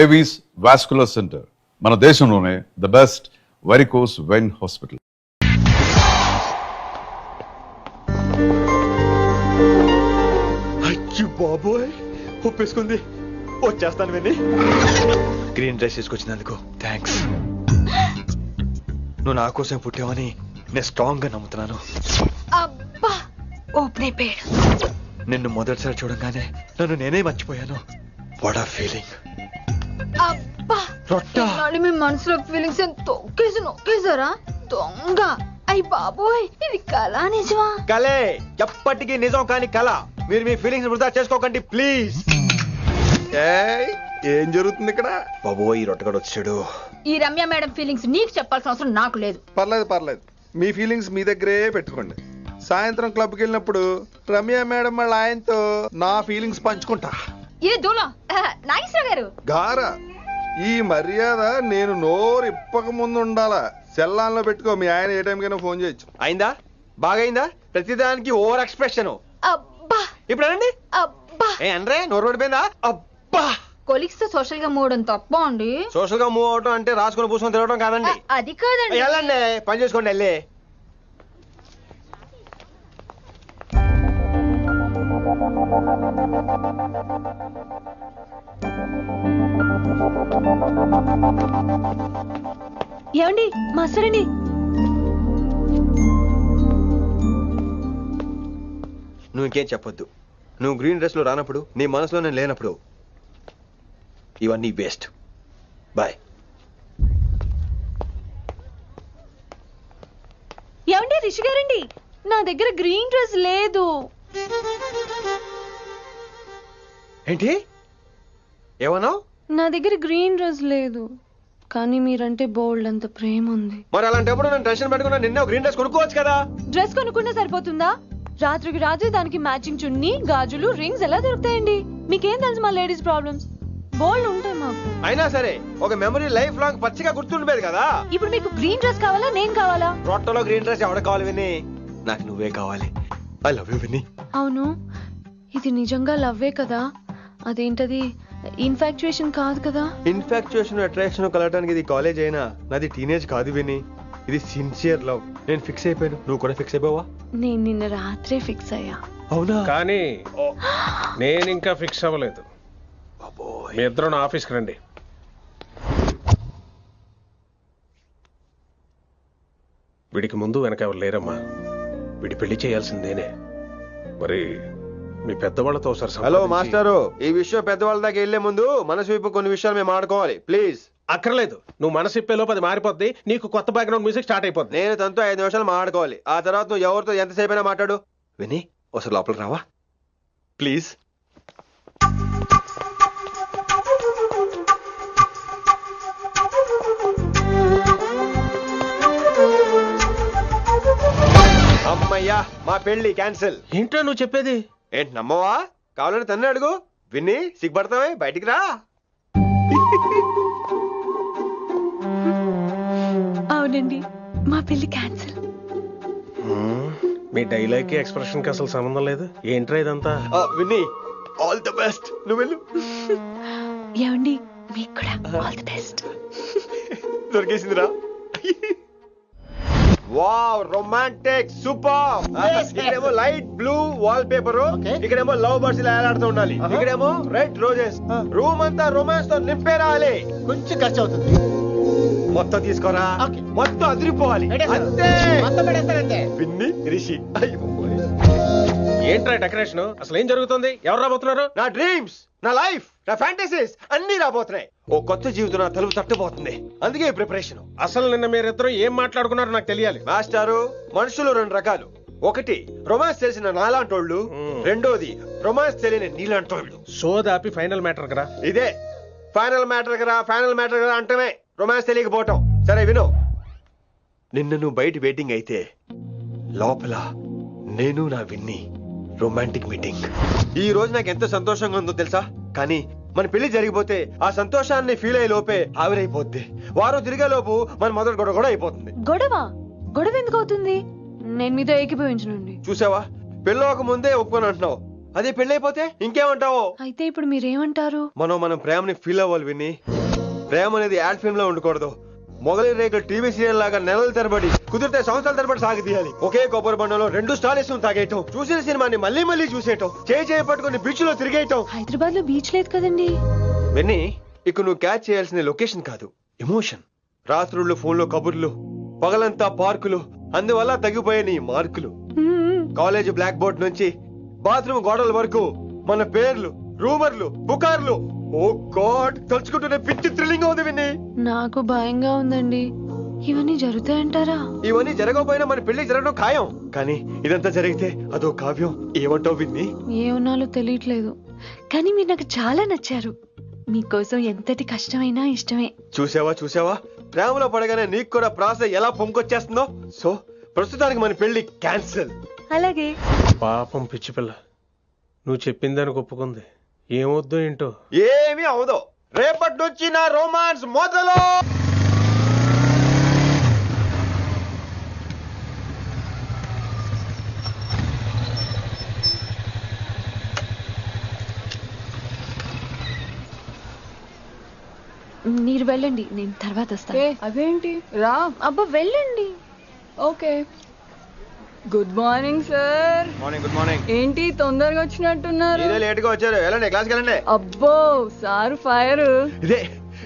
Avis vascular centre మన దేశంలోనే the best varicose vein hospital. అయ్యో బాబోయ్, ఒప్పేసుకుంది. వచ్చేస్తాను విని. గ్రీన్ డ్రెస్ తీసుకొచ్చినందుకు థ్యాంక్స్. నువ్వు నా కోసం పుట్టావని నేను స్ట్రాంగ్ గా నమ్ముతున్నాను. అబ్బా ఓపెన్ అయిపోయాడు. నిన్ను మొదటిసారి చూడంగానే నన్ను నేనే మర్చిపోయాను. వాట్ ఆ ఫీలింగ్. అబ్బా రొట్ట. నాడు మీ మనసులో ఫీలింగ్స్ తొక్కేసి నొక్కేసారా దొంగ. అయ్యి బాబోయ్, ఇది కళ నిజమా? కలే, ఎప్పటికీ నిజం కాని కళ. మీరు మీ ఫీలింగ్స్ వృధా చేసుకోకండి ప్లీజ్. ఏం జరుగుతుంది ఇక్కడ? బాబోయ్, ఈ రొట్టగడు వచ్చాడు. ఈ రమ్య మేడం ఫీలింగ్స్ నీకు చెప్పాల్సిన అవసరం నాకు లేదు. పర్లేదు, మీ ఫీలింగ్స్ మీ దగ్గరే పెట్టుకోండి. సాయంత్రం క్లబ్కి వెళ్ళినప్పుడు రమ్య మేడం వాళ్ళ ఆయనతో నా ఫీలింగ్స్ పంచుకుంటా. ఏ దూలం నాగేశ్వర గారు గారా, ఈ మర్యాద నేను నోరు ఇప్పక ముందు ఉండాలా. సెల్లాన్లో పెట్టుకో, మీ ఆయన ఏ టైంకైనా ఫోన్ చేయొచ్చు. అయిందా? బాగైందా? ప్రతిదానికి ఓవర్ ఎక్స్ప్రెషన్. అబ్బా ఇప్పుడు అనండి. అబ్బా ఏ అనరే, నోరు పడిపోయిందా? అబ్బా. కొలీగ్స్ తో సోషల్ గా మూవడం తప్ప అండి. సోషల్ గా మూవ్ అవటం అంటే రాసుకొని పూసుకొని తిరగడం కాదండి. అది కాదండి. వెళ్ళండి, పని చేసుకోండి వెళ్ళి. ఏమండి మాస్టరండి, నువ్వు ఇంకేం చెప్పొద్దు. నువ్వు గ్రీన్ డ్రెస్ లో రానప్పుడు, నీ మనసులో నేను లేనప్పుడు ఇవన్నీ వేస్ట్. బాయ్. ఏమండి రిషి గారండి, నా దగ్గర గ్రీన్ డ్రెస్ లేదు. ఏంటి ఏమన్నావు? నా దగ్గర గ్రీన్ డ్రెస్ లేదు, కానీ మీరంటే బోల్డ్ అంత ప్రేమ ఉంది. మరి అలాంటప్పుడు నేను టెన్షన్ పెట్టుకున్నా, నిన్నే గ్రీన్ డ్రెస్ కొనుక్కోవచ్చు కదా. డ్రెస్ కొనుక్కున్నా సరిపోతుందా? రాత్రికి రాత్రి దానికి మ్యాచింగ్ చున్నీ, గాజులు, రింగ్స్ ఎలా దొరుకుతాయండి? మీకేం తెలుసు మా లేడీస్ ప్రాబ్లమ్స్? బోల్డ్ ఉంటాయి మాకు. అయినా సరే ఒక మెమరీ లైఫ్ లాంగ్ పచ్చిగా గుర్తుండిపోయేది కదా. ఇప్పుడు మీకు గ్రీన్ డ్రెస్ కావాలా, నేను కావాలా? రొట్టలో గ్రీన్ డ్రెస్ ఎవడ కావాలి విని? నాకు నువ్వే కావాలి. ఐ లవ్ యూ విని. అవును, ఇది నిజంగా లవ్వే కదా? అదేంటది, ఇన్ఫాక్చుయేషన్ కాదు కదా? ఇన్ఫాక్చుయేషన్ అట్రాక్షన్ కలగడానికి ఇది కాలేజ్ అయినా నాది టీనేజ్ కాదు విని. ఇది సిన్సియర్ లవ్. నేను ఫిక్స్ అయిపోయాను, నువ్వు కూడా ఫిక్స్ అయిపోవా? నేను నిన్న రాత్రే ఫిక్స్ అయ్యా. అవునా? కానీ నేను ఇంకా ఫిక్స్ అవ్వలేదు. మీ ఇద్దరు నా ఆఫీస్కి రండి. వీడికి ముందు వెనక ఎవరు లేరమ్మా. వీడి పెళ్లి చేయాల్సిందేనే. మరి మీ పెద్దవాళ్ళతో ఒకసారి హలో మాస్టారు, ఈ విషయం పెద్దవాళ్ళ దాకా వెళ్లే ముందు మనసు వైపు కొన్ని విషయాలు మేము ఆడుకోవాలి ప్లీజ్. అక్కర్లేదు, నువ్వు మనసు ఇప్పేలోపు అది మారిపోద్ది. నీకు కొత్త బ్యాక్గ్రౌండ్ మ్యూజిక్ స్టార్ట్ అయిపోద్ది. నేను తనతో 5 నిమిషాలు మాట్లాడుకోవాలి. ఆ తర్వాత నువ్వు ఎవరితో ఎంతసేపు అయినా మాట్లాడు. విని ఒకసారి లోపలికి రావా ప్లీజ్? అమ్మయ్యా, మా పెళ్లి క్యాన్సిల్. ఏంటో నువ్వు చెప్పేది? ఏంటి నమ్మవా? కావాలని తన్నే అడుగు. విన్ని సిగ్గుపడతావే, బయటికి రా. అవునండి, మా పెళ్లి క్యాన్సిల్. మీ డైలాగ్ కి ఎక్స్ప్రెషన్ కి అసలు సంబంధం లేదు. ఏంట్రా ఇదంతా? విన్ని ఆల్ ది బెస్ట్. నువ్వు వెళ్ళు. ఏమండి, మీకు కూడా ఆల్ ది బెస్ట్. దొరికేసిందిరా. Wow, romantic, super. ఇక్కడేమో లైట్ బ్లూ వాల్ పేపర్, ఇక్కడేమో లవ్ బర్డ్స్ ఇలా ఏలాడుతూ ఉండాలి, ఇక్కడేమో రెడ్ రోజెస్. రూమ్ అంతా రొమాన్స్ తో నింపే రావాలి. కొంచెం ఖర్చు అవుతుంది. మొత్తం తీసుకోరా, మొత్తం అదిరిపోవాలి అంతే. విన్ని రిషి. ఏంట్రా డెకరేషన్? అసలు ఏం జరుగుతుంది? ఎవరు రాబోతున్నారు? నా డ్రీమ్స్, నా లైఫ్, నా ఫ్యాంటసీస్ అన్ని రాబోతున్నాయి. ఓ కొత్త జీవితం నా తలుపు తట్టబోతుంది. అందుకే ప్రిపరేషన్. అసలు నిన్న మీరిద్దరు ఏం మాట్లాడుకున్నారో నాకు తెలియాలి. మాస్టారు, మనుషులు 2 రకాలు. ఒకటి రొమాన్స్ తెలిసిన నాలాంటోళ్ళు, రెండోది రొమాన్స్ తెలియని నీలాంటోళ్ళు. సోదాపి ఫైనల్ మ్యాటర్ కదా. ఇదే ఫైనల్ మ్యాటర్ కదా. ఫైనల్ మ్యాటర్ కదా అంటమే రొమాన్స్ తెలియకపోవటం. సరే విను, నిన్న నువ్వు బయట వెయిటింగ్ అయితే లోపల నేను నా విన్ని రొమాంటిక్ మీటింగ్. ఈ రోజు నాకు ఎంత సంతోషంగా ఉందో తెలుసా? కానీ మన పెళ్లి జరిగిపోతే ఆ సంతోషాన్ని ఫీల్ అయ్యే లోపే ఆవిరైపోద్ది. వారం తిరిగే లోపు మన మొదటి గొడవ కూడా అయిపోతుంది. గొడవ ఎందుకు అవుతుంది? నేను మీతో ఏకీభవించనండి. చూసావా, పెళ్ళవక ముందే ఒప్పుకొని అంటున్నావు. అదే పెళ్ళైపోతే ఇంకేమంటావు? అయితే ఇప్పుడు మీరేమంటారు? మనం ప్రేమని ఫీల్ అవ్వాలి విని. ప్రేమ అనేది యాడ్ ఫిల్మ్ లో ఉండకూడదు. మొగలి రేకులు టీవీ సీరియల్ లాగా నెలల తరబడి, కుదిరితే సంవత్సరాల తరబడి సాగదీయాలి. ఒకే కొబ్బరి బండలో 2 స్టాలిస్ తాగేయటం, చూసిన సినిమాని మళ్ళీ మళ్ళీ చూసేయటం, చేయి పట్టుకుని బీచ్ లో తిరిగేయటం. హైదరాబాద్ లో బీచ్ లేదు కదండి. విని, ఇక నువ్వు క్యాచ్ చేయాల్సిన లొకేషన్ కాదు, ఎమోషన్. రాత్రుళ్ళు ఫోన్లో కబుర్లు, పగలంతా పార్కులు, అందువల్ల తగ్గిపోయే నీ మార్కులు. కాలేజ్ బ్లాక్ బోర్డ్ నుంచి బాత్రూమ్ గోడల వరకు మన పేర్లు, రూమర్లు, పుకార్లు. ఓ గాడ్, తలుచుకుంటూనే పిచ్చి థ్రిల్లింగ్ ఉంది విని. నాకు భయంగా ఉందండి. ఇవన్నీ జరుగుతాయంటారా? ఇవన్నీ జరగకపోయినా మన పెళ్లి జరగడం ఖాయం. కానీ ఇదంతా జరిగితే అదో కావ్యం. ఏమంటావు విన్ని? ఏమన్నాలో తెలియట్లేదు, కానీ మీరు నాకు చాలా నచ్చారు. మీకోసం ఎంతటి కష్టమైనా ఇష్టమే. చూసావా, ప్రేమలో పడగానే నీకు కూడా ప్రాస ఎలా పొంగొచ్చేస్తుందో. సో ప్రస్తుతానికి మన పెళ్లి క్యాన్సిల్. అలాగే. పాపం పిచ్చి పిల్ల, నువ్వు చెప్పిందానికి ఒప్పుకుంది. ఏమొద్దో ఏంటో. ఏమీ అవదో. రేపటి నుంచి నా రొమాన్స్ మొదలు. మీరు వెళ్ళండి, నేను తర్వాత వస్తాను. అదేంటి రా. అబ్బా వెళ్ళండి. Okay. Good morning sir. Morning. Good morning. ఏంటి తొందరగా వచ్చినట్టున్నారు? ఇదే లేట్ గా వచ్చారు. వెళ్ళండి, క్లాస్కి వెళ్ళండి. అబ్బో సార్ ఫైర్.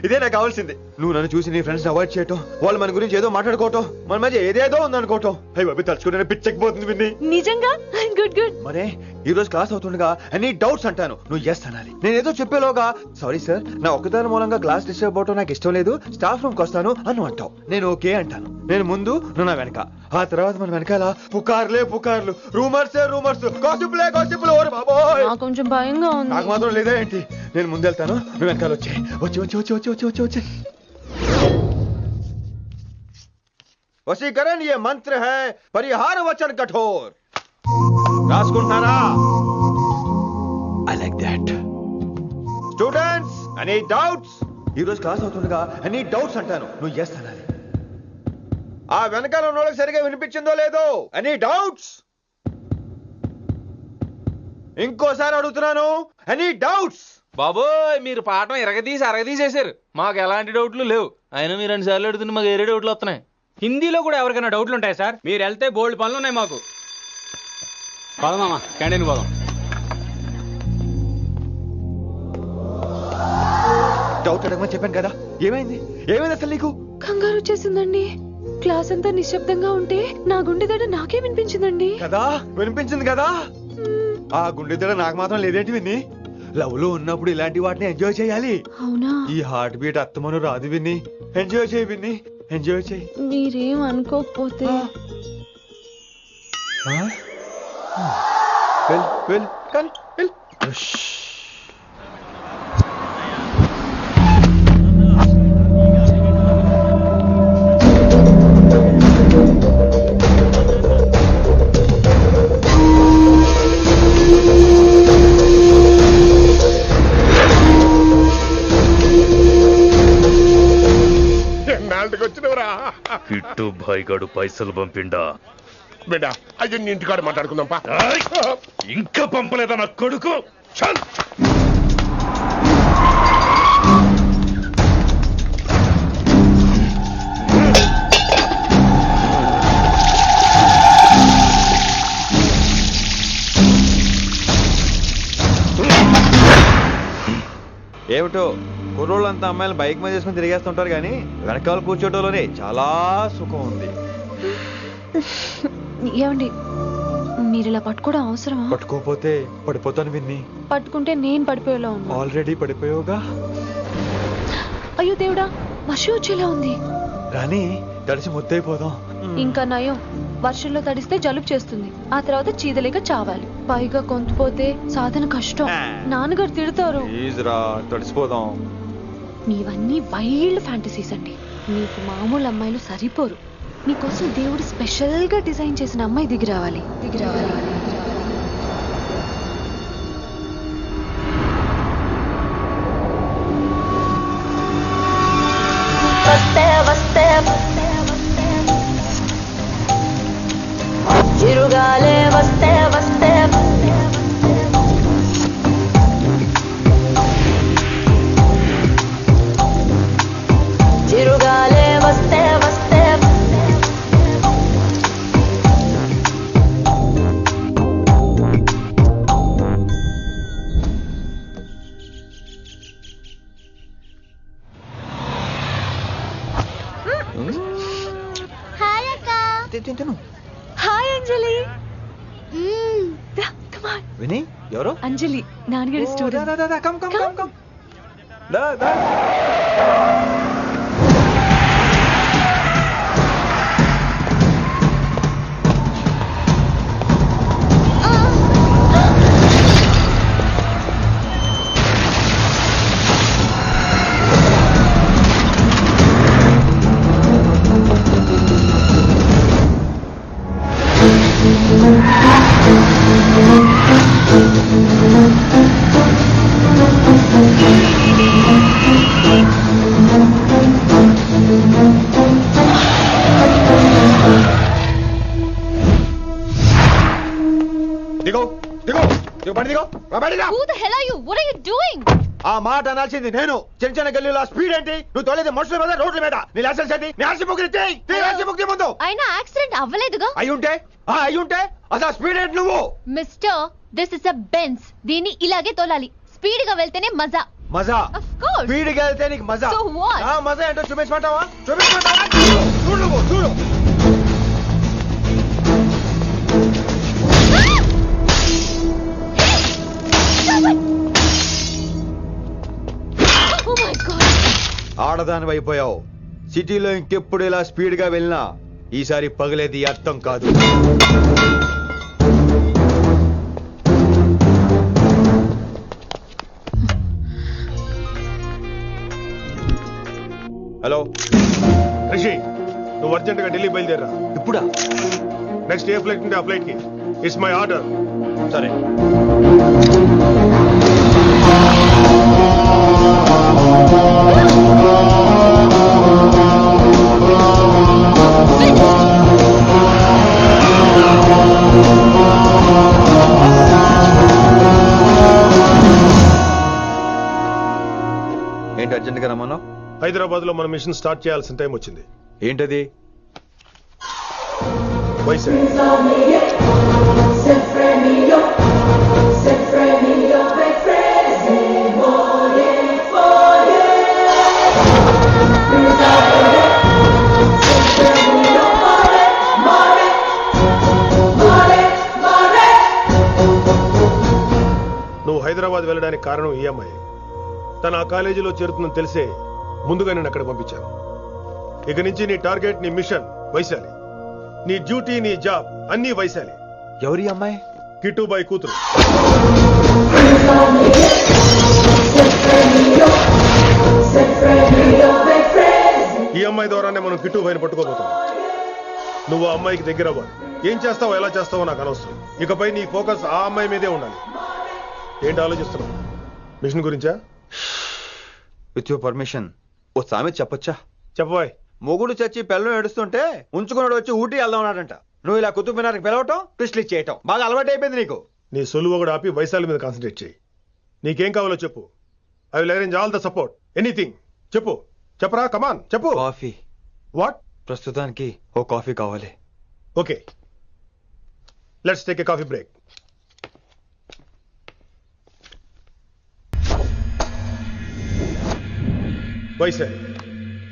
ఇదే నాకు కావాల్సింది. నువ్వు నన్ను చూసి నీ ఫ్రెండ్స్ అవాయిడ్ చేయటం, వాళ్ళు మన గురించి ఏదో మాట్లాడుకోవటం, మన మధ్య ఏదేదో ఉందనుకోవటం. అయ్యి బాబు, తలుచుకుంటే పిచ్చెక్కిపోతుంది విన్ని. నిజంగా గుడ్ గుడ్. మరే ఈ రోజు క్లాస్ అవుతుండగా ఎనీ డౌట్స్ అంటాను, నువ్వు ఎస్ అనాలి. నేను ఏదో చెప్పేలోగా సారీ సార్, నా ఒక్కదాని మూలంగా క్లాస్ డిస్టర్బ్ అవటం నాకు ఇష్టం లేదు, స్టాఫ్ రూమ్ కి వస్తాను అని అంటావు. నేను ఓకే అంటాను. నేను ముందు, నువ్వు నా వెనక. ఆ తర్వాత మన వెనకాల పుకార్లు, రూమర్స్, గాసిప్లే. ఓరి బాబోయ్, నాకు కొంచెం భయంగా ఉంది. నాకు మాత్రం లేదా ఏంటి? నేను ముందు వెళ్తాను, నువ్వు వెనకాల వచ్చి. వశీకరణ ये मंत्र है, परिहार वचन कठोर. రాసుకుంటున్నారా? I like that. Students, any doubts? ఈ రోజు క్లాస్ అవుతుండగా any doubts అంటాను, నువ్వు yes అనాలి. ఆ వెనకాల ఉన్న వాళ్ళకి సరిగా వినిపించిందో లేదో? any doubts? ఇంకోసారి అడుగుతున్నాను, any doubts? బాబోయ్, మీరు పాఠం అరగదీసేశారు. మాకు ఎలాంటి డౌట్లు లేవు. అయినా మీరు 2 సార్లు అడుగుతున్న మాకు వేరే డౌట్లు వస్తున్నాయి. హిందీలో కూడా ఎవరికైనా డౌట్లు ఉంటాయి సార్? మీరు వెళ్తే బోల్డ్ పనులు ఉన్నాయి మాకు. పదమామా, క్యాంటీన్ పోదాం. డౌట్ అడగమని చెప్పాను కదా, ఏమైంది అసలు నీకు? కంగారు వచ్చేసిందండి. క్లాస్ అంతా నిశ్శబ్దంగా ఉంటే నా గుండె దడ నాకే వినిపించిందండి. కదా, వినిపించింది కదా. ఆ గుండె దడ నాకు మాత్రం లేదేంటి విన్ని? లవ్ లో ఉన్నప్పుడు ఇలాంటి వాటిని ఎంజాయ్ చేయాలి. అవునా? ఈ హార్ట్ బీట్ అత్తమను రాదు విన్ని. ఎంజాయ్ చేయి విన్ని, ఎంజాయ్ చేయి. మీరేం అనుకోకపోతే. వెళ్ళు కానీ వెళ్ళు. కిట్టు భాయ్ గడు పైసలు పంపిండా? బిడ్డ అయ్యి ఇంటికాడ మాట్లాడుకుందాంపా. ఇంకా పంపలేదా నా కొడుకు? చల్. ఏమిటో కుర్రోళ్ళంతా అమ్మాయిలు బైక్ మీద చేసుకుని తిరిగేస్తుంటారు కానీ వెనకాల కూర్చోటంలోనే చాలా సుఖం ఉంది. ఏమండి, మీరు ఇలా పట్టుకోవడం అవసరమా? పట్టుకోపోతే పడిపోతాను విన్ని. పట్టుకుంటే నేను పడిపోయేలా ఉన్నా. ఆల్రెడీ పడిపోయావుగా. అయ్యో దేవుడా, వర్షం వచ్చేలా ఉంది. రాని తడిసి ముద్దైపోదాం. ఇంకా నయం, వర్షంలో తడిస్తే జలుబు చేస్తుంది, ఆ తర్వాత చీదలేక చావాలి. పైగా కొంతపోతే సాధన కష్టం, నాన్నగారు తిడతారు. ప్లీజ్ రా, తడిసిపోదాం. మీవన్నీ వైల్డ్ ఫ్యాంటసీస్ అండి. మీకు మామూలు అమ్మాయిలు సరిపోరు. మీకోసం దేవుడు స్పెషల్ గా డిజైన్ చేసిన అమ్మాయి దిగి రావాలి. చిరుగాలే వస్తే హాయ్ అక్క. తిను hi Anjali. Hmm. Come on. విని ఎవరు అంజలి నాన్నగారి స్టూడెంట్. కమ్ దా దిగో దిగో దిగో బండి దిగో బండిగా. Who the hell are you? What are you doing? ఆ మాట అనాల్సింది నేను. చిన్న చిన్న గల్లీలో స్పీడ్ ఏంటి? నువ్వు తోలేది మనుషుల మీద, రోడ్ల మీద. నీ లైసెన్స్ ఏంటి? నీ ఆర్సీ బుక్ ఇచ్చేయ్. నీ ఆర్సీ బుక్ ముందు. అయినా యాక్సిడెంట్ అవ్వలేదుగా. అయ్యుంటే అసలు స్పీడ్ ఏంటి నువ్వు? Mister, this is a Benz. దీన్ని ఇలాగే తోలాలి. స్పీడ్ గా వెళ్తేనే మజా. మజా Of course. స్పీడ్ గా వెళ్తే నీకు మజా. So what? ఆ మజా ఏంటో చూపించమంటావా? చూడు నువ్వు చూడు. Oh my God. ఆడదాని అయిపోయావు. సిటీలో ఇంకెప్పుడు ఇలా స్పీడ్ గా వెళ్ళినా ఈసారి పగిలేది అర్థం కాదు. హలో రిషి, నువ్వు అర్జెంట్ గా ఢిల్లీ బయలుదేరా. ఇప్పుడా? నెక్స్ట్ ఏ ఫ్లైట్ ఉంటే ఆ ఫ్లైట్ కి. It's my order. సరే. ఏంటి అర్జెంట్ గా రమ్మన్నా? హైదరాబాద్ లో మన మిషన్ స్టార్ట్ చేయాల్సిన టైం వచ్చింది. ఏంటది? వైజాగ్. నువ్వు హైదరాబాద్ వెళ్ళడానికి కారణం ఈ అమ్మాయి. తను ఆ కాలేజీలో చేరుతుందని తెలిసే ముందుగా నేను అక్కడ పంపించాను. ఇక నుంచి నీ టార్గెట్, నీ మిషన్ వైశాలి. నీ డ్యూటీ, నీ జాబ్ అన్నీ వైశాలి. ఎవరి అమ్మాయి? కిట్టుబాయ్ కూతురు. ఈ అమ్మాయి ద్వారానే మనం కిట్టుబాయిని పట్టుకోబోతున్నాం. నువ్వు ఆ అమ్మాయికి దగ్గర అవ్వాలి. ఏం చేస్తావో ఎలా చేస్తావో నాకు అనవసరం. ఇకపై నీ ఫోకస్ ఆ అమ్మాయి మీదే ఉండాలి. ఏంటి ఆలోచిస్తున్నావు? మిషన్ గురించా? విత్ యువర్ పర్మిషన్ ఓ సామెత చెప్పొచ్చా? చెప్పబాయ్. మొగుడు చచ్చి పిల్లలు ఏడుస్తుంటే ఉంచుకున్నాడు వచ్చి ఊటీ వెళ్దాం అన్నాడంట. నువ్వు ఇలా కుతుబ్ మినార్కి పిలవటం, ట్విస్ట్లు చేయటం బాగా అలవాటు అయిపోయింది నీకు. నీ సొలువు కూడా ఆపి వైశాలి మీద కాన్సన్ట్రేట్ చేయి. నీకేం కావాలో చెప్పు. I will arrange all the support. Anything చెప్పు. చెప్పరా, కమాన్ చెప్పు. కాఫీ. వాట్? ప్రస్తుతానికి ఓ కాఫీ కావాలి. Okay, let's take a coffee break. Vaishali,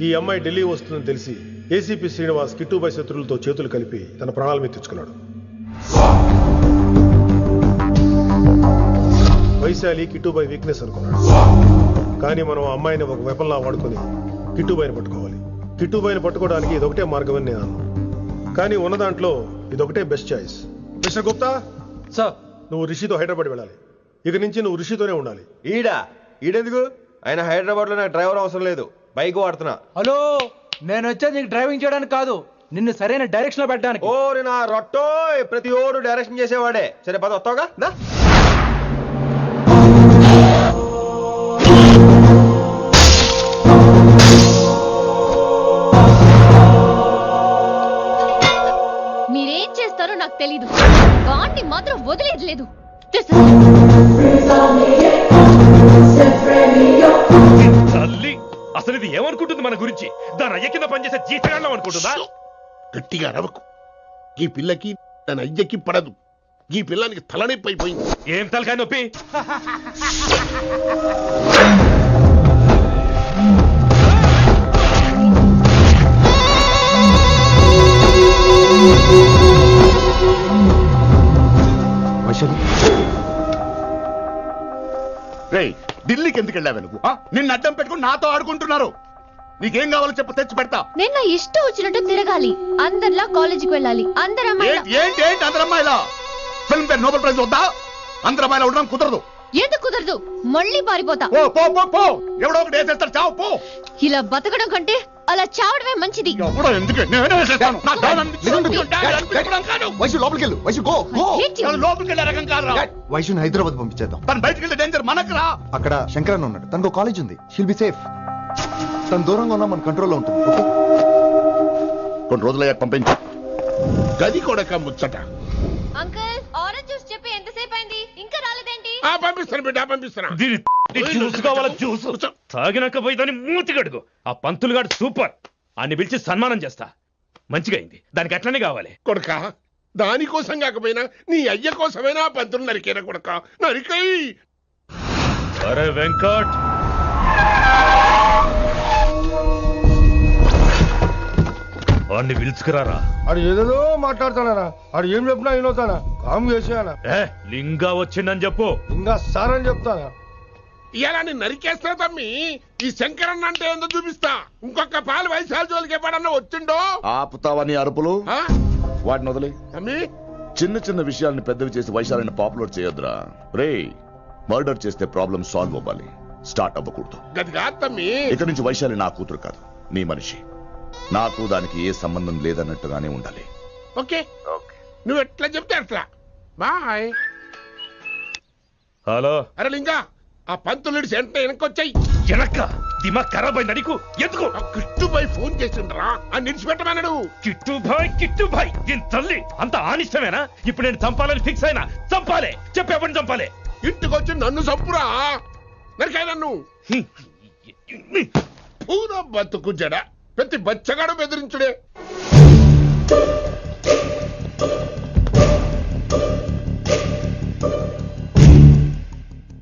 ఈ అమ్మాయి ఢిల్లీ వస్తుందని తెలిసి ఏసీపీ శ్రీనివాస్ కిట్టుబాయ్ శత్రులతో చేతులు కలిపి తన ప్రాణాల మీద తెచ్చుకున్నాడు. వైశాలి కిట్టుబాయ్ వీక్నెస్ అనుకున్నాడు. కానీ మనం ఆ అమ్మాయిని ఒక వెపన్లా వాడుకొని కిట్టుబాయిని పట్టుకోవాలి. కిట్టుబాయిని పట్టుకోవడానికి ఇదొకటే మార్గమని నేను అన్నాను. కానీ ఉన్న దాంట్లో ఇదొకటే best choice. Mister Gupta sir, నువ్వు రిషితో హైదరాబాద్ వెళ్ళాలి. ఇక నుంచి నువ్వు రిషితోనే ఉండాలి. ఈడెందుకు? ఆయన హైదరాబాద్ లో నాకు డ్రైవర్ అవసరం లేదు, బైక్ వాడుతున్నా. హలో, నేను వచ్చేది నీకు డ్రైవింగ్ చేయడానికి కాదు, నిన్ను సరైన డైరెక్షన్ లో పెట్టడానికి. ఓరి నా రొట్టో, ప్రతి ఓడు డైరెక్షన్ చేసేవాడే. సరే పద, వస్తావుగా? దా. మీరేం చేస్తారో నాకు తెలీదు. వాడిని మాత్రం వదిలేదు లేదు. తల్లి, అసలు ఇది ఏమనుకుంటుంది మన గురించి? దాని అయ్య కింద పనిచేసే జీతగాళ్ళం అనుకుంటుందా? గట్టిగా రవకు. ఈ పిల్లకి తన అయ్యకి పడదు. ఈ పిల్లానికి తలనొప్పి అయిపోయింది. ఏం తలకాయ నొప్పి? వెళ్ళావే నువ్వు నిన్ను అడ్డం పెట్టుకుని నాతో ఆడుకుంటున్నారు. నీకేం కావాలో చెప్పు, తెచ్చి పెడతా. నేను నా ఇష్టం వచ్చినట్టు తిరగాలి, అందరిలా కాలేజీకి వెళ్ళాలి, అందరు ఏంటి అందరు అమ్మాయిలా? ఫిల్మ్ పేరు నోబెల్ ప్రైజ్ వద్దా? అందరు అమ్మాయిలా ఉండడం కుదరదు. ఎందుకు కుదరదు? మళ్ళీ పారిపోతా. పో ఎవడో ఒకటి వేసేస్తాడు, చావు పో. ఇలా బతకడం కంటే అలా చావడమే మంచిది. ఎవడో ఎందుకు నేనే వేసేస్తాను. నా డాన్ అనిపించుకోవడం కాదు. వైశు లోపలికి వెళ్ళు. Vaishu go go. లోపలికి వెళ్ళే రకం కాదు. వైశుని హైదరాబాద్ పంపించేద్దాం. తను బయటికి వెళ్ళే డేంజర్ మనకు రా. అక్కడ శంకరన్న ఉన్నాడు, తనకు కాలేజ్ ఉంది, షీల్ బి సేఫ్. తను దూరంగా ఉన్నా మన కంట్రోల్లో ఉంటుంది. ఓకే, కొన్ని రోజులయ్యాక పంపించు. గది కూడా ముచ్చట. అంకుల్ ఆరెంజ్ జ్యూస్ చెప్పి ఎంతసేపు అయింది, ఇంకా రాలేదేంటి? పంపిస్తాను బిడ్డ, పంపిస్తాను. జ్యూస్ కావాలా? జ్యూస్ తాగినాక పోయి దాన్ని మూతి గడుగు. ఆ పంతులు గాడు సూపర్, అన్ని పిలిచి సన్మానం చేస్తా. మంచిగా అయింది, దానికి అట్లనే కావాలి. కొడుక దానికోసం కాకపోయినా నీ అయ్య కోసమైనా పంతులు నరికేనా కొడుక, నరికై. అరే వెంకట్, వాడిని పిలుచుకురారా. ఆడు ఏదేదో మాట్లాడతానా, ఆడు ఏం చెప్పినా వినవుతానా, కామ్ చేసేయానా. లింగా వచ్చిందని చెప్పు. ఇంకా సార్ అని చెప్తానా. ఇలా నేను నరికేస్తా తమ్మి. ఈ శంకరన్న అంటే ఏందో చూపిస్తా. ఇంకొక పాలు వయసాల జోలికి ఎప్పుడన్నా వచ్చిండో ఆపుతావని అరుపులు. వాటిని వదిలే. తమ్మి చిన్న చిన్న విషయాల్ని పెద్దవి చేసి వైశాలని పాపులర్ చేయొద్దురా. రే, మర్డర్ చేస్తే ప్రాబ్లం సాల్వ్ అవ్వాలి, స్టార్ట్ అవ్వకూడదు. గది కాదు తమ్మి. ఇక నుంచి వైశాలి నా కూతురు కాదు, నీ మనిషి. నాకు దానికి ఏ సంబంధం లేదన్నట్టుగానే ఉండాలి. ఓకే, నువ్వు ఎట్లా చెప్తే అట్లా. బాయ్. హలో. అరే లింగా, ఆ పంతులుడి సెంట వెనకొచ్చాయి. వెనక్క దిమాగ్ ఖరాబ్ అయింది నీకు. ఎందుకు? కిట్టుబాయ్ ఫోన్ చేసిండ్రా, అని నిడిచిపెట్టమన్నాడు. కిట్టుబాయ్ దీని తల్లి అంత ఆనిష్టమేనా? ఇప్పుడు నేను చంపాలని ఫిక్స్ అయినా. చంపాలే, చెప్పేపని చంపాలే. ఇంటికొచ్చి నన్ను చంపురా, నరికాయ నన్ను. పూరా బతుకు జడ, ప్రతి బచ్చగాడు బెదిరించుడే.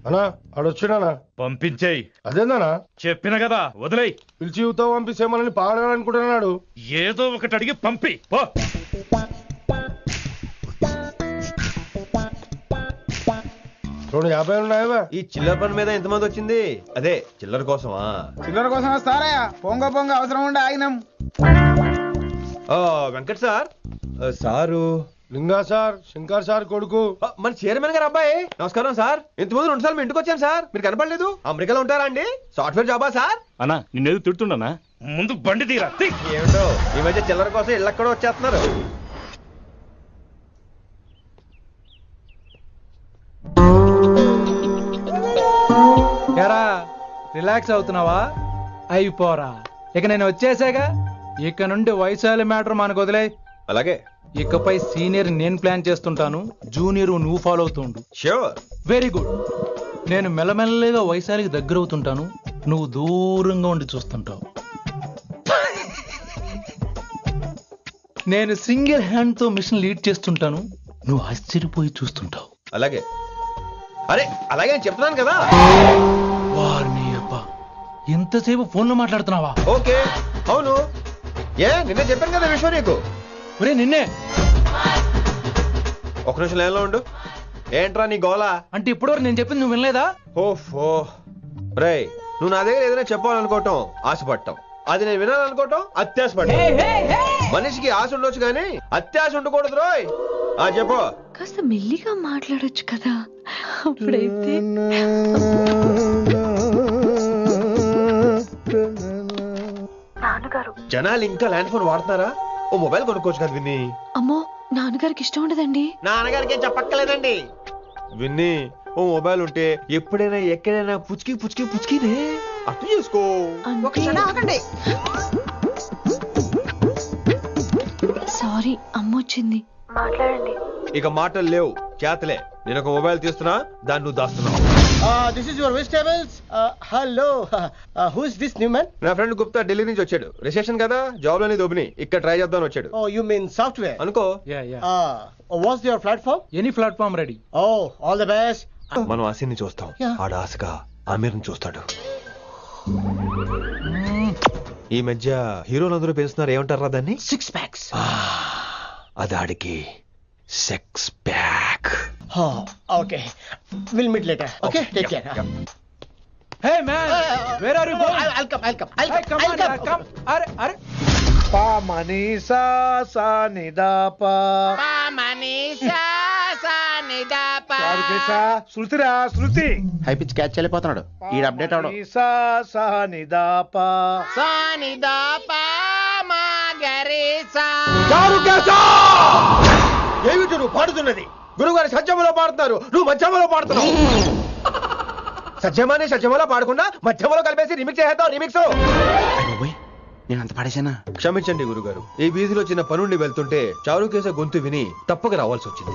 అన్నా ఆడొచ్చినా పంపించేయి. అదేందనా చెప్పిన కదా, వదిలేయి. పిలిచి యువత పంపిస్తే మనల్ని పాడాలనుకుంటున్నాడు. ఏదో ఒకటి అడిగి పంపి పో. 250 ఉన్నాయా? ఈ చిల్లర పని మీద ఎంతమంది వచ్చింది? అదే చిల్లర కోసమా? చిల్లర కోసం వస్తారా? పొంగ అవసరం ఉండే ఆగినాం. వెంకట్ సార్, సారు లింగా సార్, శంకర్ సార్ కొడుకు, మన చైర్మన్ గారు అబ్బాయి. నమస్కారం సార్. ఇంతకుముందు 2 సార్లు మీ ఇంటికి వచ్చాను సార్, మీరు కనపడలేదు. అమెరికాలో ఉంటారా అండి? సాఫ్ట్వేర్ జాబా సార్? అన్నా నిన్నేది తిడుతున్నా. ముందు బండి తీరా. ఏమిటో ఈ మధ్య చిల్లర కోసం ఇళ్ళక్కడ వచ్చేస్తున్నారు. రిలాక్స్ అవుతున్నావా? అయిపోరా, ఇక నేను వచ్చేసాగా. ఇక నుండి వైశాలి మ్యాటర్ మనకు వదిలే. అలాగే. ఇకపై సీనియర్ నేను ప్లాన్ చేస్తుంటాను, జూనియర్ నువ్వు ఫాలో అవుతుండు. ష్యూర్. Very good. నేను మెల్లమెల్లగా వైశాలికి దగ్గర అవుతుంటాను, నువ్వు దూరంగా ఉండి చూస్తుంటావు. నేను సింగిల్ హ్యాండ్ తో మిషన్ లీడ్ చేస్తుంటాను, నువ్వు ఆశ్చర్యపోయి చూస్తుంటావు. అలాగే. అరే అలాగే అని చెప్తున్నాను కదా. వారిని అబ్బా, ఎంతసేపు ఫోన్ లో మాట్లాడుతున్నావా? ఓకే, అవును. నిన్నే చెప్పాను కదా విషయం నీకు. ఒరే నిన్నే. ఒక నిమిషం లైన్లో ఉండు. ఏంట్రా నీ గోలా? అంటే ఇప్పటివరకు నేను చెప్పింది నువ్వు వినలేదా? ఓఫో రేయ్, నువ్వు నా దగ్గర ఏదైనా చెప్పాలనుకోవటం ఆశపడటం, అది నేను వినాలనుకోవటం అత్యాశపడటం. మనిషికి ఆశ ఉండొచ్చు కానీ అత్యాశ ఉండకూడదు రోయ్. చెప్పు. కాస్త మెల్లిగా మాట్లాడొచ్చు కదా, అప్పుడైతే. జనాలు ఇంకా ల్యాండ్ ఫోన్ వాడుతున్నారా? ఓ మొబైల్ కొనుక్కోవచ్చు కదా విన్ని. అమ్మో, నాన్నగారికి ఇష్టం ఉండదండి. నాన్నగారికి ఏం చెప్పక్కర్లేదండి. విన్ని, ఓ మొబైల్ ఉంటే ఎప్పుడైనా ఎక్కడైనా పుచ్చుకినే అర్థం చేసుకో. సారీ, అమ్మ వచ్చింది. మాట్లాడండి. ఇక మాటలు లేవు, చేతలే. నేను ఒక మొబైల్ తీస్తున్నా, దాన్ని నువ్వు దాస్తున్నావు. This is your vegetables. Hello, who is this new man? నా ఫ్రెండ్ గుప్తా ఢిల్లీ నుంచి వచ్చాడు. రిసెప్షన్ కదా, జాబ్ లోని దొబ్బిని ఇక్కడ ట్రై చేద్దామని వచ్చాడు. ఓ యు మీన్ సాఫ్ట్వేర్ అనుకో. What's your platform? Any platform ready. Oh all the best. మనం ఆసిని చూస్తాం, ఆడ ఆశగా ఆమీర్ని చూస్తాడు. ఈ మధ్య హీరోలందరూ పెంచుతున్నారు, ఏమంటారా దాన్ని? 6 packs. అది ఆడికి six pack. Okay, will meet later. Okay, take care. Hey man where are you going? I'll come. Hey, come on, come. అరే అరే పా మనీసా సా నిదాపా శృతిరా శృతి హై పిచ్ క్యాచ్ చేయలేకపోతున్నాడు ఈ అప్డేట్ అవడం. మనీసా సా నిదాపా ఏమిటి నువ్వు పాడుతున్నది? గురువుగారు సత్యములో పాడుతున్నారు, నువ్వు మధ్యమలో పాడుతున్నావు. సత్యమాని సత్యములో పాడకుండా మధ్యమలో కలిపేసి రిమిక్స్ చేస్తావు. రిమిక్స్ నేను అంత పాడేశానా? క్షమించండి గురుగారు, ఈ వీధిలో చిన్న పనుండి వెళ్తుంటే చారుకేశ గొంతు విని తప్పక రావాల్సి వచ్చింది.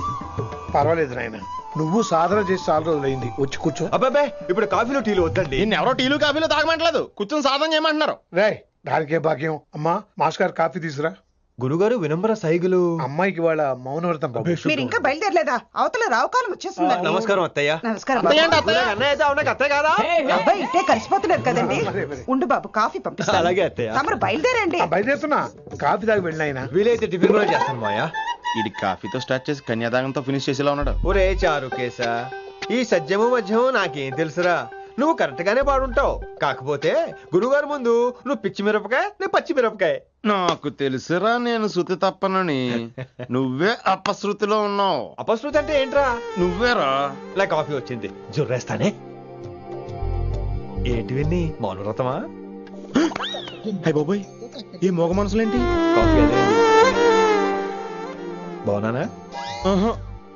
పర్వాలేదు నాయన, నువ్వు సాధన చేసి చాలా రోజులైంది, వచ్చి కూర్చో. అబ్బాబే ఇప్పుడు కాఫీలు టీలు వద్దండి. ఎవరో టీలు కాఫీలు తాగమంటలేదు, కూర్చొని సాధన చేయమంటున్నారు. రే దానికే భాగ్యం. అమ్మా మాస్టర్ గారు కాఫీ తీసురా. గురుగారు వినమ్ర సైగులు. అమ్మాయికి వాళ్ళ మౌనవ్రతం బాబు. మీరు ఇంకా బయలుదేరలేదా? అవతల రావుకాలం వచ్చేస్తుంది. నమస్కారం అత్తయ్య. నమస్కారం. అత్తయ్య కదా. అబ్బాయి ఇట్టే కలిసిపోతున్నారు కదండి. ఉండు బాబు, కాఫీ పంపిస్తాను. అలాగే అత్తయ్య. తమరు బయలుదేరండి. బయలుదేరుతున్నా, కాఫీ తాగి వెళ్ళినాయన. వీలైతే టిఫిన్ కూడా చేస్తాను మాయా. ఇది కాఫీతో స్టార్ట్ చేసి కన్యాదానంతో ఫినిష్ చేసేలా ఉన్నాడు. ఒరే చారుకేశ, ఈ సత్యము మధ్యము నాకేం తెలుసురా? నువ్వు కరెక్ట్ గానే పాడుంటావు. కాకపోతే గురుగారు ముందు నువ్వు పిచ్చి మిరపకాయ, నేను పచ్చి మిరపకాయ. నాకు తెలుసురా నేను శృతి తప్పనని. నువ్వే అపశృతిలో ఉన్నావు. అపశృతి అంటే ఏంట్రా? నువ్వేరా. ఇలా కాఫీ వచ్చింది, జుర్రేస్తానే. ఏంటి విన్ని, మౌనవ్రతమా? హై బాబోయ్, ఈ మోగ మనసులేంటి? కాఫీ అదే. బాగున్నానా?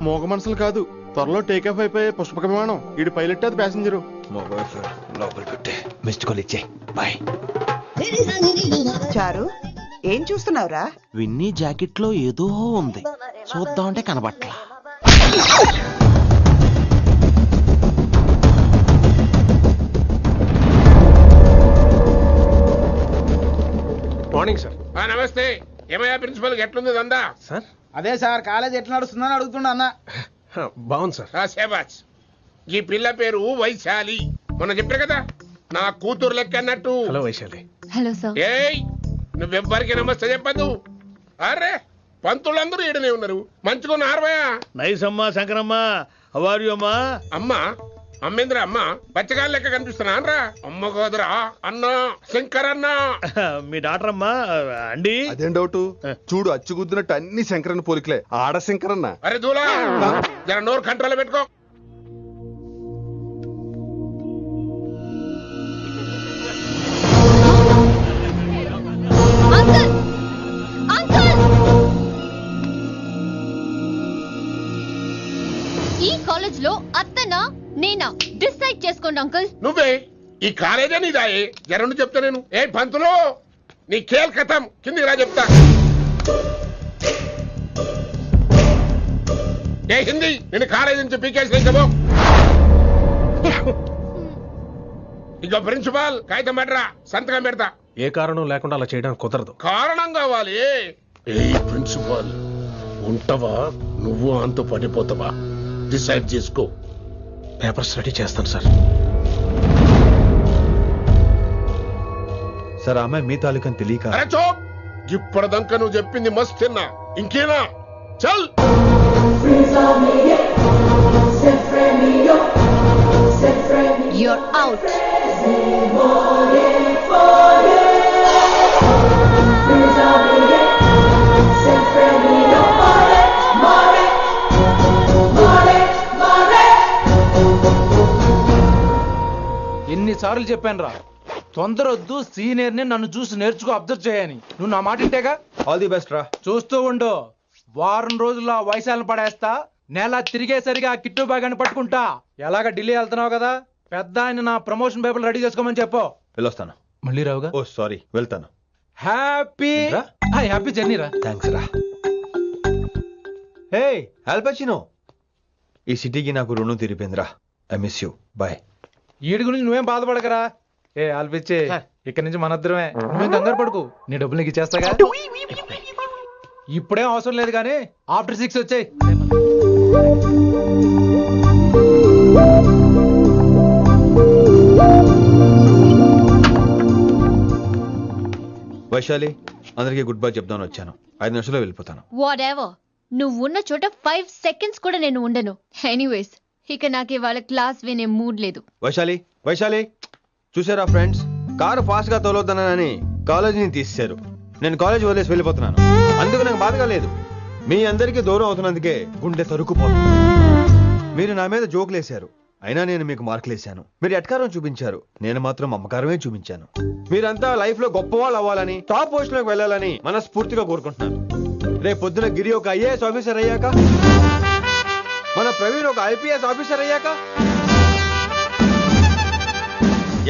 మోగ మనసులు కాదు, త్వరలో టేక్ ఆఫ్ అయిపోయే పుష్పక విమానం. ఈడు పైలట్, అది ప్యాసింజరు. లోపల పెట్టే మిస్డ్ కాల్ ఇచ్చే. బాయ్. చారు ఏం చూస్తున్నావురా? విన్నీ జాకెట్ లో ఏదో ఉంది, చూద్దామంటే కనబట్ల. Morning sir. నమస్తే. ఏమయ్యా ప్రిన్సిపల్ ఎట్లుంది దందా? సార్ అదే సార్, కాలేజ్ ఎట్లా నడుస్తుందని అడుగుతున్నా అన్న. బాగుంది సార్. శేబాజ్. ఈ పిల్ల పేరు వైశాలి. మొన్న చెప్పారు కదా, నా కూతురు లెక్క అన్నట్టు. హలో వైశాలి. Hello sir. ఏయ్, నువ్వెవ్వరికి నమస్తే చెప్పదు. అరే పంతులందరూ ఈడనే ఉన్నారు, మంచుకున్న ఆర్వయా. నైస్ అమ్మా శంకరమ్మ, హౌ ఆర్ యు అమ్మా? అమ్మా అమ్మేంద్ర అమ్మ బచ్చగాళ్ళ లెక్క కనిపిస్తున్నా అనరా? అమ్మ కాదురా అన్న, శంకర్ అన్న. మీ డాక్టర్ అమ్మా అండి. అదేం డౌట్, చూడు అచ్చుగుద్దినట్టు అన్ని శంకరన్న పోలికలే. ఆడ శంకరన్న. అరే దూలా, జర నోరు కంట్రోల్ పెట్టుకో. ఈ కాలేజ్ లో అత్తనా నేనా డిసైడ్ చేసుకోండి అంకుల్. నువ్వే ఈ కాలేజే నీదాయే. జరండు చెప్తా నేను. ఏ పంతులు, నీ ఖేల్ కథం, కిందికి రా చెప్తా. ఏ హిందీ, నేను కాలేజీ నుంచి పీకేసి. ఇక ప్రిన్సిపాల్ కాగితం పెట్టరా, సంతకం పెడతా. ఏ కారణం లేకుండా అలా చేయడానికి కుదరదు. కారణం కావాలి. ఏ ప్రిన్సిపాల్ ఉంటావా, నువ్వు అంత పడిపోతావా? డిసైడ్ చేసుకో. పేపర్స్ రెడీ చేస్తాను సార్. సార్ అమ్మాయి మీ తాలూకని తెలియక. అరే చోప్, ఇప్పటిదాకా నువ్వు చెప్పింది మస్త్ తిన్నా, ఇంకేనా? చల్. You're out. ఎన్నిసార్లు చెప్పాను రా, తొందరొద్దు, సీనియర్ ని నన్ను చూసి నేర్చుకో, అబ్జర్వ్ చేయని. నువ్వు నా మాట ఇంటేగా. ఆల్ ది బెస్ట్ రా. చూస్తూ ఉండు, వారం రోజుల్లో ఆ వైశాలను పడేస్తా. నెల తిరిగేసరిగా ఆ కిట్టు బాగాన్ని పట్టుకుంటా. ఎలాగ ఢిల్లీ వెళ్తున్నావు కదా, పెద్ద ఆయన నా ప్రమోషన్ పేపర్లు రెడీ చేసుకోమని చెప్పు. వెళ్ళొస్తాను. మళ్ళీ రావుగా. ఓ సారీ, వెళ్తాను. హ్యాపీ హ్యాపీ జర్నీ రా. థ్యాంక్స్ రా. హే ఆల్పచినో, ఈ సిటీకి నాకు రుణం తీరిపోయిందిరా. I miss you. బాయ్. ఈడి గురించి నువ్వేం బాధపడకరా. ఏ ఆల్పిచ్చే, ఇక్కడి నుంచి మనద్దరమే. నువ్వేం కంగారు పడుకు, నీ డబ్బులు నీకు ఇచ్చేస్తాగా. ఇప్పుడేం అవసరం లేదు కానీ ఆఫ్టర్ 6 వచ్చాయి. వైశాలి, అందరికీ గుడ్ బై చెప్దామని వచ్చాను. 5 నిమిషాల్లో వెళ్ళిపోతాను. వాటెవర్, నువ్వు ఉన్న చోట 5 seconds కూడా నేను ఉండను. ఎనీవేస్, ఇక నాకు ఇవాళ క్లాస్ వినే మూడ్ లేదు. వైశాలి, వైశాలి, చూసారా ఫ్రెండ్స్, కారు ఫాస్ట్ గా తోలొద్దనని కాలేజీని తీసేశారు. నేను కాలేజ్ వదిలేసి వెళ్ళిపోతున్నాను. అందుకు నాకు బాధగా లేదు. మీ అందరికీ దూరం అవుతున్నందుకే గుండె తరుక్కుపోతుంది. మీరు నా మీద జోకులు వేశారు, అయినా నేను మీకు మార్కులు వేశాను. మీరు ఎట్కారం చూపించారు, నేను మాత్రం అమ్మకారమే చూపించాను. మీరంతా లైఫ్ లో గొప్ప వాళ్ళు అవ్వాలని, టాప్ పొజిషన్ లోకి వెళ్ళాలని మనస్ఫూర్తిగా కోరుకుంటున్నాను. రేపు పొద్దున గిరి ఒక ఐఏఎస్ ఆఫీసర్ అయ్యాక, మన ప్రవీణ్ ఒక ఐపీఎస్ ఆఫీసర్ అయ్యాక,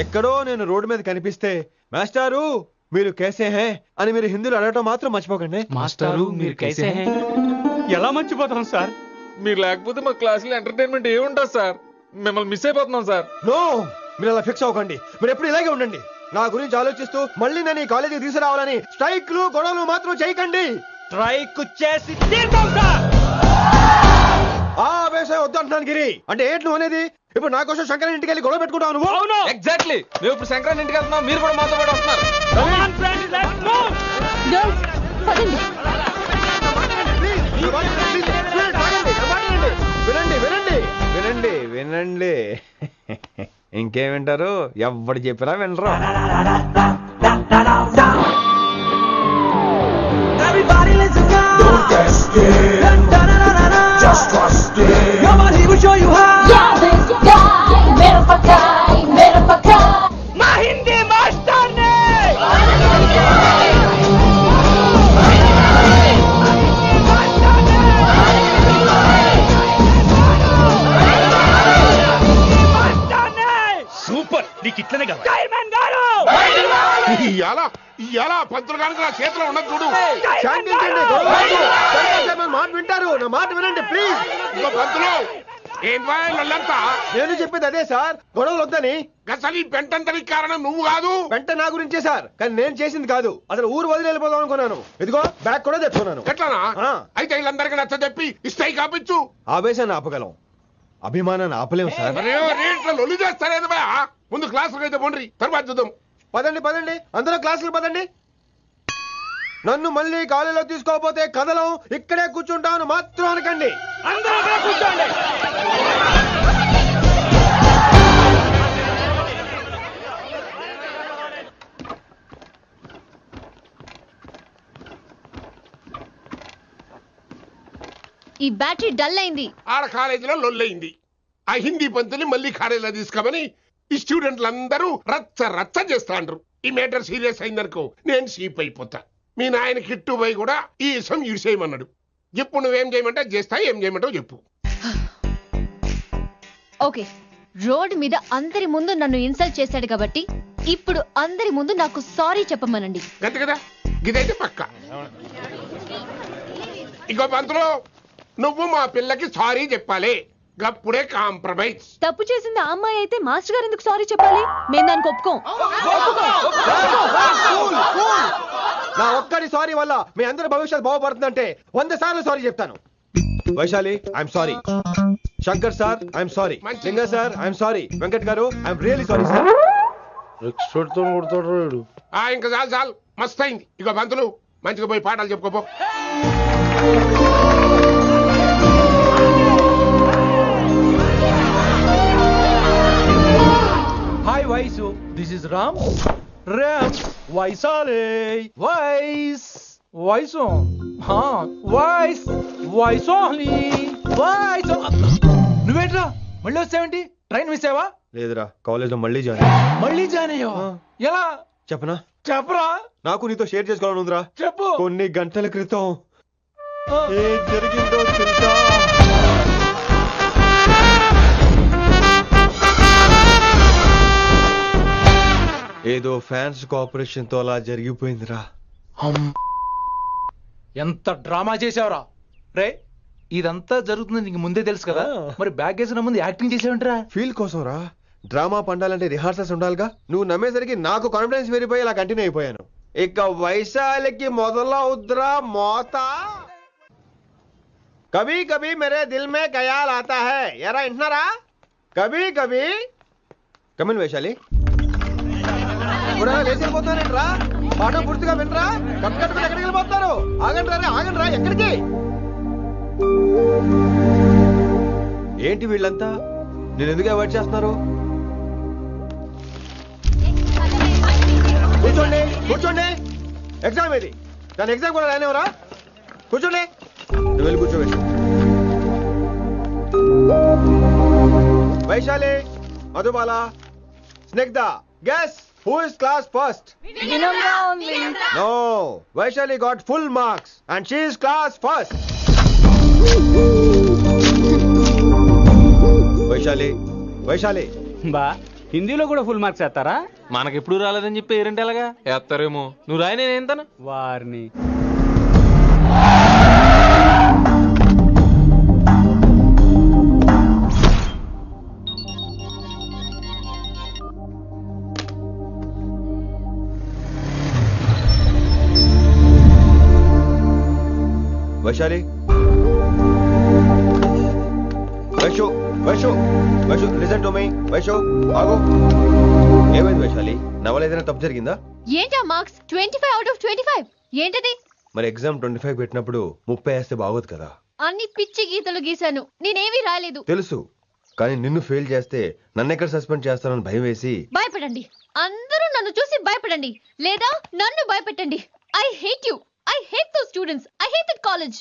ఎక్కడో నేను రోడ్డు మీద కనిపిస్తే మాస్టారు మీరు కేసే హే అని మీరు హిందీలో అడగటం మాత్రం మర్చిపోకండి. మాస్టారు మీరు కైసే హై? ఎలా మర్చిపోతాం సార్? మీరు లేకపోతే మా క్లాసులో ఎంటర్టైన్మెంట్ ఏముంటుంది సార్? మిమ్మల్ని మిస్ అయిపోతున్నాం సార్. నో, మీరు అలా ఫిక్స్ అవ్వకండి. మీరు ఎప్పుడు ఇలాగే ఉండండి. నా గురించి ఆలోచిస్తూ మళ్ళీ నేను ఈ కాలేజీకి తీసుకురావాలని స్ట్రైక్లు గొడవలు మాత్రం చేయకండి. స్ట్రైక్ చేసి తీరుతాం సార్. ఆ వేసే వద్దంటున్నాను గిరి. అంటే ఏంటి నువ్వు అనేది? ఇప్పుడు నా కోసం శంకర్ ఇంటికి వెళ్ళి గొడవ పెట్టుకుంటావు నువ్వు? అవును, ఎగ్జాక్ట్లీ. మేము ఇప్పుడు శంకరాన్ని ఇంటికి వెళ్తున్నాం, మీరు కూడా మాతో పాటు వస్తున్నారు. గర్ల్స్ పదండి. వినండి వినండి వినండి వినండి. ఇంకేం వింటారు? ఎవడు చెప్పినా వినరు. సూపర్, నీకు ఇట్లనే కావాలి. ఇలా పంతులు కనుక నా చేతిలో ఉన్నది చూడు. శాంతించండి, గొడవ వద్దు. శంకర్ సార్ మాట వింటారు. నా మాట వినండి ప్లీజ్. ఇంకో పంతులు ఏంటంతా? నేను చెప్పేది అదే సార్, గొడవలు వద్దని. అసలు ఈ పెంటంతరికి కారణం నువ్వు కాదు. వెంట నా గురించే సార్, కానీ నేను చేసింది కాదు. అసలు ఊరు వదిలి వెళ్ళిపోదాం అనుకున్నాను. ఇదిగో బ్యాగ్ కూడా తెచ్చుకున్నాను. ఎట్లానా? అయితే వీళ్ళందరికీ నచ్చ చెప్పి ఇస్తాయి కాపించు. ఆవేశాన్ని ఆపగలం, అభిమానాన్ని ఆపలేము సార్. రేట్ల లొల్లి చేస్తారేది బా. ముందు క్లాసులకు అయితే పోండి, తర్వాత చూద్దాం. పదండి పదండి, అందరూ క్లాసులకు పదండి. నన్ను మళ్ళీ కాలేజీలో తీసుకోకపోతే కదలం, ఇక్కడే కూర్చుంటాను మాత్రం అనకండి. అందరూ కూర్చోండి. ఈ బ్యాటరీ డల్ అయింది. ఆడ కాలేజీలో లొల్లయింది. ఆ హిందీ పంతుని మళ్ళీ కాలేజీలో తీసుకోమని ఈ స్టూడెంట్లందరూ రచ్చ రచ్చ చేస్తాండ్రు. ఈ మేటర్ సీరియస్ అయిందనుకో నేను సీప్ అయిపోతా. మీ నాయన కిట్టు పోయి కూడా ఈ విషయం ఇడిసేయమన్నాడు. ఇప్పుడు నువ్వేం చేయమంటే చేస్తా, ఏం చేయమంటావు చెప్పు. ఓకే, రోడ్డు మీద అందరి ముందు నన్ను ఇన్సల్ట్ చేశాడు కాబట్టి ఇప్పుడు అందరి ముందు నాకు సారీ చెప్పమనండి. గంతే కదా, గిదైతే పక్క. ఇంకో పంతులు, నువ్వు మా పిల్లకి సారీ చెప్పాలి. గప్పుడే కాంప్రమైజ్. తప్పు చేసింది ఆ అమ్మాయి అయితే మాస్టర్ గారు ఎందుకు సారీ చెప్పాలి? మేము దానికి ఒప్పుకోం. నా ఒక్కడి సారీ వల్ల మీ అందరి భవిష్యత్తు బాగుపడుతుందంటే 100 సార్లు సారీ చెప్తాను. Vaishali, I'm sorry. Shankar sir, I'm sorry. లింగ సార్, ఐఎమ్ సారీ. వెంకట్ గారు, ఐఎమ్ రియలీ సారీ సార్. ఇంకా చాలు చాలు, మస్తు అయింది. ఇక పంతులు మంచిగా పోయి పాఠాలు చెప్పుకోపో. Hi Vaisu, this is Ram. Ram వైసాలే వైస్ వైసు వైస్ వైసోని వైస్. నువ్వేంట్రా మళ్ళీ వచ్చావేంటి? ట్రైన్ మిస్ అయ్యావా? లేదురా, కాలేజ్లో మళ్ళీ జాయిన్. మళ్ళీ జాయిన్ అయ్యావా? ఎలా చెప్పనా? చెప్పరా. నాకు నీతో షేర్ చేసుకోవాలని ఉందిరా. చెప్పు. కొన్ని గంటల క్రితం ఏం జరిగిందో తెలుసా? ఏదో ఫ్యాన్స్ కోఆపరేషన్ తో అలా జరిగిపోయిందిరా. ఎంత డ్రామా చేసావురా రే. ఇదంతా జరుగుతుంది నీకు ముందే తెలుసు కదా, మరి బ్యాగ్ వేసిన ముందు యాక్టింగ్ చేసావంటరా? ఫీల్ కోసం రా. డ్రామా పండాలంటే రిహార్సల్స్ ఉండాలిగా. నువ్వు నమ్మేసరికి నాకు కాన్ఫిడెన్స్ పెరిగిపోయి ఇలా కంటిన్యూ అయిపోయాను. ఇక వైశాలికి మొదలవుద్రా మోత. కభీ కభీ మేరే దిల్ మే ఖయాల్ ఆతా హై. ఎరా వింటున్నారా? కభీ కభీ. కమిన్ వైశాలి. ఇప్పుడు లేచిపోతారేంట్రా? పాట పూర్తిగా వినరా? కట్టుకట్టుకుని ఎక్కడికి వెళ్ళిపోతారు? ఆగండి రా, ఆగండి రా. ఎక్కడికి? ఏంటి వీళ్ళంతా నేను ఎందుకు అవాయిడ్ చేస్తున్నారు? కూర్చోండి కూర్చోండి ఎగ్జామ్ ఇది దాని ఎగ్జామ్ కూడా రానివరా కూర్చోండి నువ్వు వెళ్ళి కూర్చో Vaishali Madhubala Snigdha guess who is class first no Vaishali got full marks and she is class first Vaishali Vaishali బా హిందీలో కూడా ఫుల్ మార్క్స్ వేస్తారా? మనకెప్పుడు రాలేదని చెప్పి పేరెంట్ ఎలాగా వేస్తారేమో. నువ్వు రాయి నేను ఏంతాను వారిని Vaishali Vaishu Vaishu Vaishu listen to me Vaishu ఆగు ఏమైంది వైశాలి నా వల్ల ఏదైనా తప్పు జరిగిందా? ఏంటా మార్క్స్ 25 out of 25 ఏంటది? మరి ఎగ్జామ్ 25 పెట్టినప్పుడు 30 వేస్తే బాగోదు కదా. అన్ని పిచ్చి గీతలు గీశాను, నేనేమీ రాలేదు. తెలుసు, కానీ నిన్ను ఫెయిల్ చేస్తే నన్ను ఎక్కడ సస్పెండ్ చేస్తానని భయం వేసి. భయపడండి, అందరూ నన్ను చూసి భయపడండి, లేదా నన్ను భయపెట్టండి. I hate you, I hate those students, I hate that college.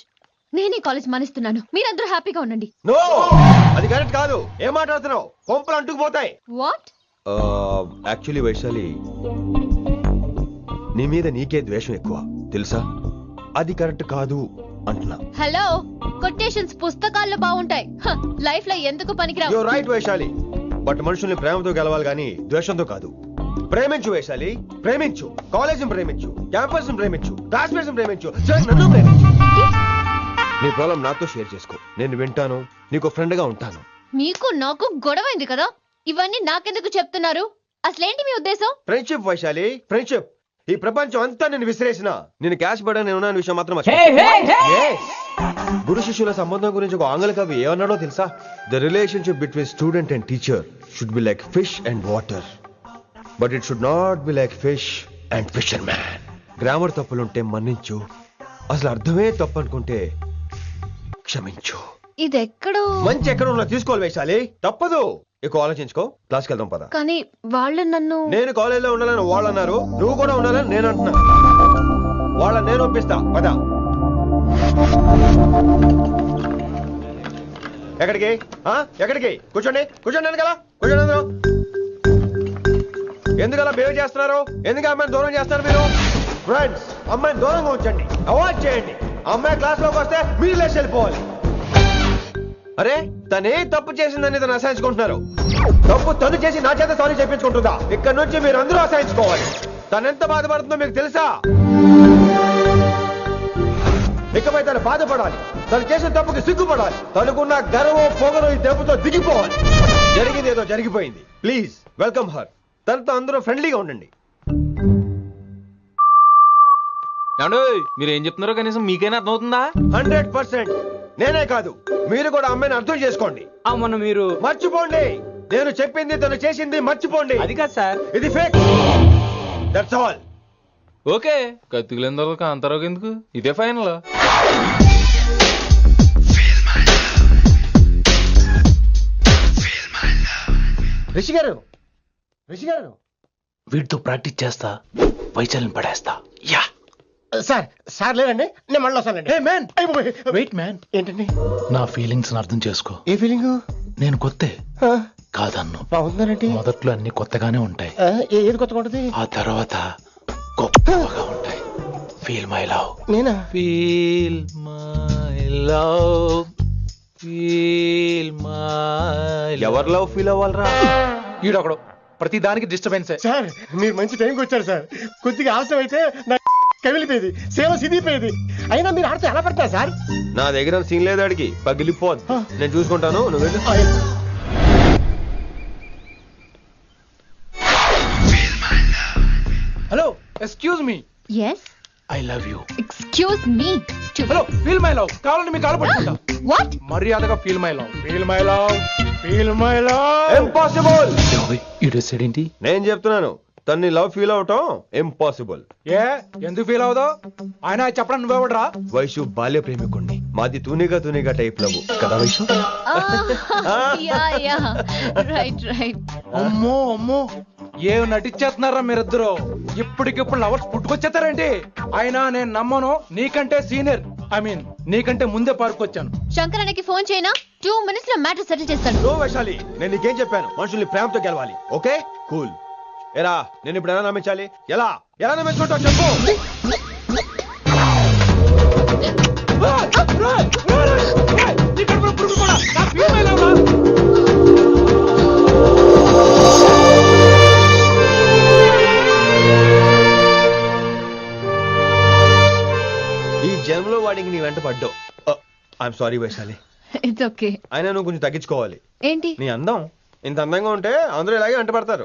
నేనే కాలేజ్ మానేస్తున్నాను, మీరందరూ హ్యాపీగా ఉండండి. నో, అది కరెక్ట్ కాదు. ఏం మాట్లాడుతున్నావు? కొంపలు అంటుకుపోతాయి. వాట్? యాక్చువల్లీ వైశాలి, నీ మీద నీకే ద్వేషం ఎక్కువ తెలుసా? అది కరెక్ట్ కాదు అంటున్నా. హలో, కొటేషన్స్ పుస్తకాల్లో బాగుంటాయి, లైఫ్ లో ఎందుకు పనికిరావు. యు రైట్ వైశాలి, బట్ మనుషుల్ని ప్రేమతో గెలవాలి గాని ద్వేషంతో కాదు. ప్రేమించు వైశాలి, ప్రేమించు. కాలేజీని ప్రేమించు, క్యాంపస్ ప్రేమించు, క్లాస్మేట్స్ ప్రేమించు, నన్ను ప్రేమించు. నీ ప్రాబ్లం నాతో షేర్ చేసుకో, నేను వింటాను, నీకు ఫ్రెండ్ గా ఉంటాను. మీకు నాకు గొడవైంది కదా, ఇవన్నీ నాకెందుకు చెప్తున్నారు? అసలేంటి మీ ఉద్దేశం? Friendship Vaishali, friendship. ఈ ప్రపంచం అంతా నేను విసిరేసిన నేను క్యాష్ పడా నేను ఉన్న విషయం మాత్రం గురు శిష్యుల సంబంధం గురించి ఒక ఆంగ్ల కవి ఏమన్నాడో తెలుసా? The relationship between student and teacher should be like fish and water, but it should not be like fish and fisherman. Grammar తప్పులుంటే మన్నించు, అసలు అర్థమే తప్పు అనుకుంటే క్షమించు. ఇది ఎక్కడో మంచి ఎక్కడ ఉన్నా తీసుకోవాలి వైశాలి, తప్పదు. ఎక్కువ ఆలోచించుకో, క్లాస్కి వెళ్దాం పద. కానీ వాళ్ళు నన్ను, నేను కాలేజీలో ఉండాలని వాళ్ళు అన్నారు, నువ్వు కూడా ఉండాలని నేను అంటున్నా. వాళ్ళని నేను ఒప్పిస్తా, పద. ఎక్కడికి ఎక్కడికి? కూర్చోండి కూర్చోండి కదా, కూర్చోండి అందరూ. ఎందుకలా బిహేవ్ చేస్తున్నారు? ఎందుకు అమ్మాయిని దూరం చేస్తారు మీరు? ఫ్రెండ్స్, అమ్మాయిని దూరంగా ఉంచండి, అవాయిడ్ చేయండి. అమ్మాయి క్లాస్ లోకి వస్తే మీరు లేచి వెళ్ళిపోవాలి. అరే, తనే తప్పు చేసిందని తను అసహించుకుంటున్నారు. తప్పు తను చేసి నా చేత సారీ చెప్పించుకుంటుందా? ఇక్కడ నుంచి మీరు అందరూ అసహించుకోవాలి. తనెంత బాధపడుతుందో మీకు తెలుసా? ఇకపై తను బాధపడాలి, తను చేసిన తప్పుకి సిగ్గుపడాలి. తనకున్న గర్వం పొగరు ఈ దెబ్బతో దిగిపోవాలి. జరిగింది ఏదో జరిగిపోయింది. Please welcome her. తనతో అందరూ ఫ్రెండ్లీగా ఉండండి. మీరు ఏం చెప్తున్నారో కనీసం మీకైనా అర్థమవుతుందా? 100%. నేనే కాదు, మీరు కూడా అమ్మాయిని అర్థం చేసుకోండి. మొన్న మీరు మర్చిపోండి, నేను చెప్పింది తను చేసింది మర్చిపోండి. అది కాదు సార్, ఇది ఫేక్. That's all. ఓకే, కత్తిలేని తర్వాత కాంతారావు ఎందుకు? ఇదే ఫైనల్. రిషి గారు, రిషి గారు, వీటితో ప్రాక్టీస్ చేస్తా, వైశాలిని పడేస్తా. యా సార్, సార్ లేరండి, నేను మళ్ళీ వస్తానండి. వెయిట్ మ్యాన్, ఏంటండి? నా ఫీలింగ్స్ అర్థం చేసుకో. ఏ ఫీలింగ్? నేను కొత్తే కాదన్ను. బాగుందండి. మొదట్లో అన్ని కొత్తగానే ఉంటాయి, ఏది కొత్తగా ఉంటుంది? ఆ తర్వాత గొప్పగా ఉంటాయి. Feel my love. నేనా? Feel my love, feel my. ఎవరి లవ్ ఫీల్ అవ్వాలరా? ఈడొకడు ప్రతి దానికి డిస్టర్బెన్స్. సార్, మీరు మంచి టైంకి వచ్చారు సార్. కొద్దిగా ఆలస్యం అయితే నా కమిలిపోయేది, సేవ సిదిపోయేది. అయినా మీరు ఆడితే ఎలా పడతారు సార్? నా దగ్గర సీన్ లేదు, అడిగి పగిలిపోదు. నేను చూసుకుంటాను, నువ్వు వెళ్ళు. Hello, excuse me. yes, I love you. excuse me. Hello, feel my love. కావాలంటే మీ కాలు పట్టుకుంటా. what? మర్యాదగా feel my love, feel my love, feel my love. Impossible. ఇటు సైడ్ ఏంటి? నేను చెప్తున్నాను, తన్ని లవ్ ఫీల్ అవటం ఇంపాసిబుల్. ఏ ఎందుకు ఫీల్ అవుదో ఆయన చెప్పడం నువ్వెవడరా? వైషు బాల్య ప్రేమికుణ్ణి, మాది తూనిగా టైప్ లవ్ కదా వైషు? రైట్. అమ్మో అమ్మో ఏం నటించేస్తున్నారా మీరిద్దరు? ఇప్పటికిప్పుడు లవర్స్ పుట్టుకొచ్చేస్తారేంటి? అయినా నేను నమ్మను, నీకంటే సీనియర్, ఐ మీన్ నీకంటే ముందే పార్కొచ్చాను. శంకరన్నకి ఫోన్ చేయనా? 2 minutes లో మ్యాటర్ సెటిల్ చేస్తాను. నో వైశాలి, నేను నీకేం చెప్పాను? మనుషుల్ని ప్రేమతో గెలవాలి. Okay cool. ఎరా నేను ఇప్పుడు ఎలా నమ్మించాలి? ఎలా నమ్మించుకుంటావు చెప్పు. ఈ జన్మలో వాడికి నీ వెంట పడ్డావు. I'm sorry Vaishali. It's okay. అయినా నువ్వు కొంచెం తగ్గించుకోవాలి. ఏంటి? నీ అందం ఇంత అందంగా ఉంటే అందరూ ఇలాగే అంటపడతారు.